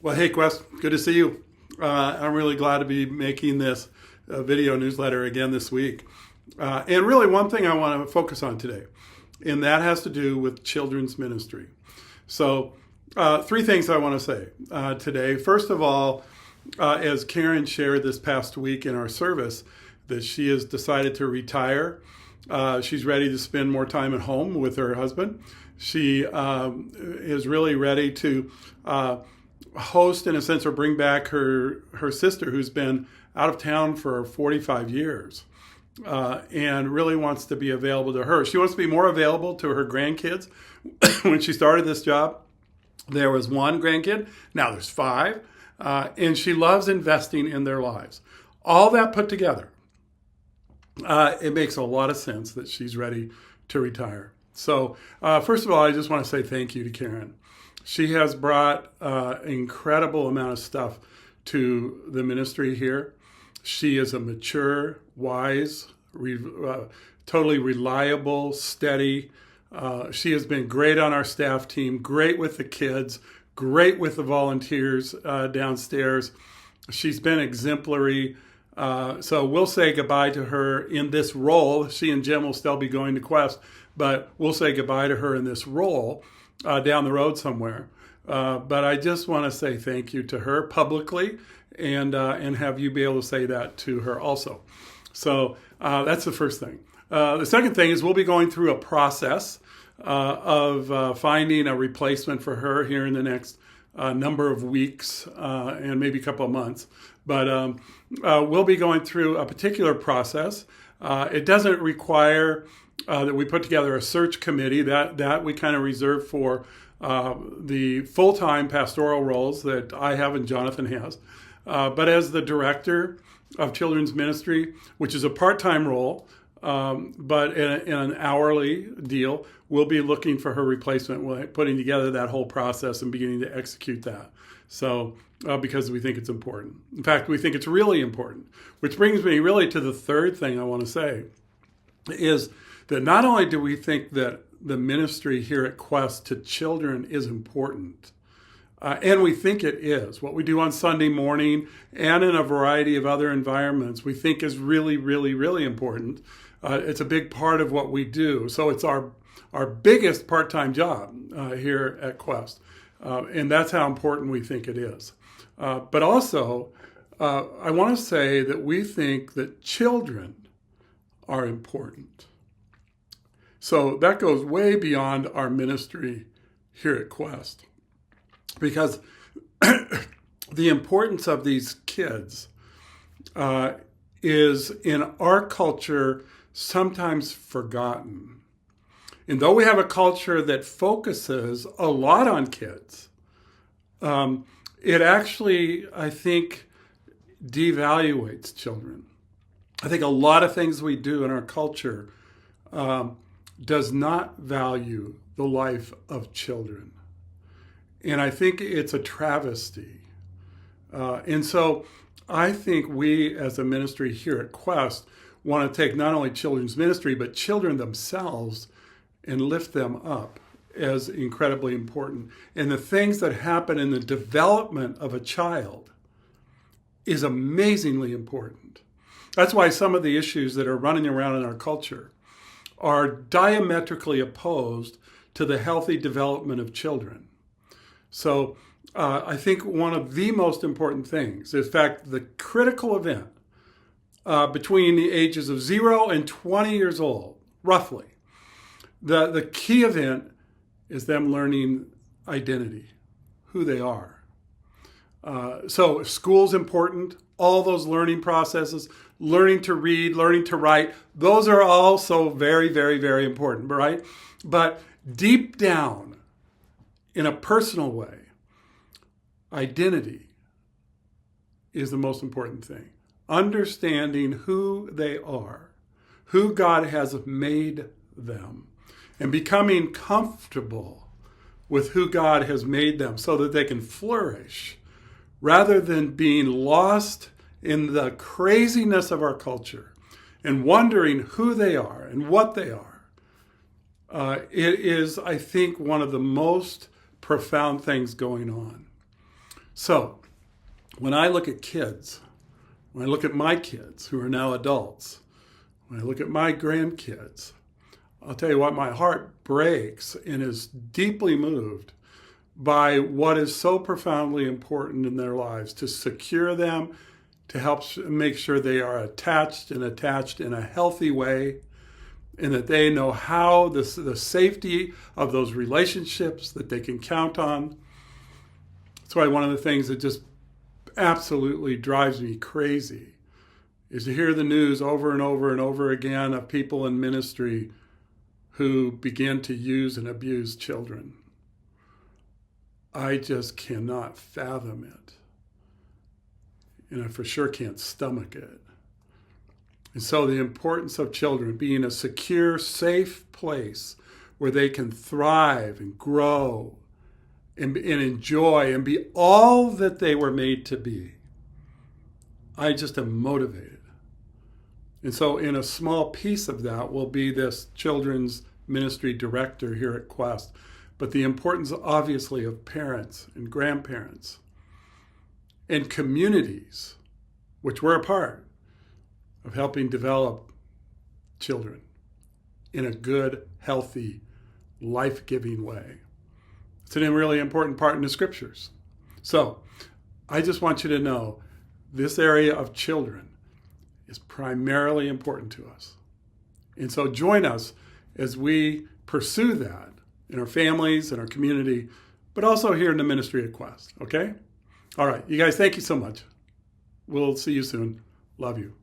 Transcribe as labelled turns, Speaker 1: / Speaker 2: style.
Speaker 1: Well, hey, Quest, good to see you. I'm really glad to be making this video newsletter again this week. And really, one thing I want to focus on today, and that has to do with children's ministry. So, three things I want to say today. First of all, as Karen shared this past week in our service, that she has decided to retire. She's ready to spend more time at home with her husband. She is really ready to host, in a sense, or bring back her sister, who's been out of town for 45 years, and really wants to be available to her. She wants to be more available to her grandkids. When she started this job, there was one grandkid. Now there's five, and she loves investing in their lives. All that put together, it makes a lot of sense that she's ready to retire. So first of all, I just want to say thank you to Karen. She has brought an incredible amount of stuff to the ministry here. She is a mature, wise, totally reliable, steady. She has been great on our staff team, great with the kids, great with the volunteers downstairs. She's been exemplary. So we'll say goodbye to her in this role. She and Jim will still be going to Quest, but we'll say goodbye to her in this role down the road somewhere. But I just want to say thank you to her publicly and have you be able to say that to her also. So that's the first thing. The second thing is we'll be going through a process of finding a replacement for her here in the next number of weeks and maybe a couple of months. But we'll be going through a particular process. It doesn't require that we put together a search committee. That we kind of reserve for the full-time pastoral roles that I have and Jonathan has. But as the director of children's ministry, which is a part-time role, but in an hourly deal, we'll be looking for her replacement. We're putting together that whole process and beginning to execute that. So because we think it's important. In fact, we think it's really important. Which brings me really to the third thing I want to say is that not only do we think that the ministry here at Quest to children is important, and we think it is. What we do on Sunday morning and in a variety of other environments, we think is really, really, really important. It's a big part of what we do. So it's our biggest part-time job here at Quest. And that's how important we think it is. But also, I want to say that we think that children are important. So that goes way beyond our ministry here at Quest. Because the importance of these kids is in our culture sometimes forgotten. And though we have a culture that focuses a lot on kids, it actually, I think, devaluates children. I think a lot of things we do in our culture does not value the life of children. And I think it's a travesty. And so I think we as a ministry here at Quest want to take not only children's ministry, but children themselves and lift them up as incredibly important. And the things that happen in the development of a child is amazingly important. That's why some of the issues that are running around in our culture are diametrically opposed to the healthy development of children. So I think one of the most important things, in fact, the critical event between the ages of 0 and 20 years old, roughly, the key event is them learning identity, who they are. So school's important, all those learning processes, learning to read, learning to write, those are also very, very, very important, right? But deep down, in a personal way, identity is the most important thing. Understanding who they are, who God has made them, and becoming comfortable with who God has made them so that they can flourish rather than being lost in the craziness of our culture and wondering who they are and what they are. It is, I think, one of the most profound things going on. So when I look at kids, when I look at my kids who are now adults, when I look at my grandkids, I'll tell you what, my heart breaks and is deeply moved by what is so profoundly important in their lives, to secure them, to help make sure they are attached in a healthy way, and that they know how the safety of those relationships that they can count on. That's why one of the things that just absolutely drives me crazy is to hear the news over and over and over again of people in ministry who begin to use and abuse children. I just cannot fathom it. And I for sure can't stomach it. And so the importance of children being a secure, safe place where they can thrive and grow and enjoy and be all that they were made to be. I just am motivated. And so in a small piece of that will be this children's ministry director here at Quest. But the importance, obviously, of parents and grandparents and communities, which we're a part of, helping develop children in a good, healthy, life-giving way. It's a really important part in the scriptures. So I just want you to know this area of children is primarily important to us. And so join us as we pursue that in our families, in our community, but also here in the ministry at Quest, okay? All right, you guys, thank you so much. We'll see you soon. Love you.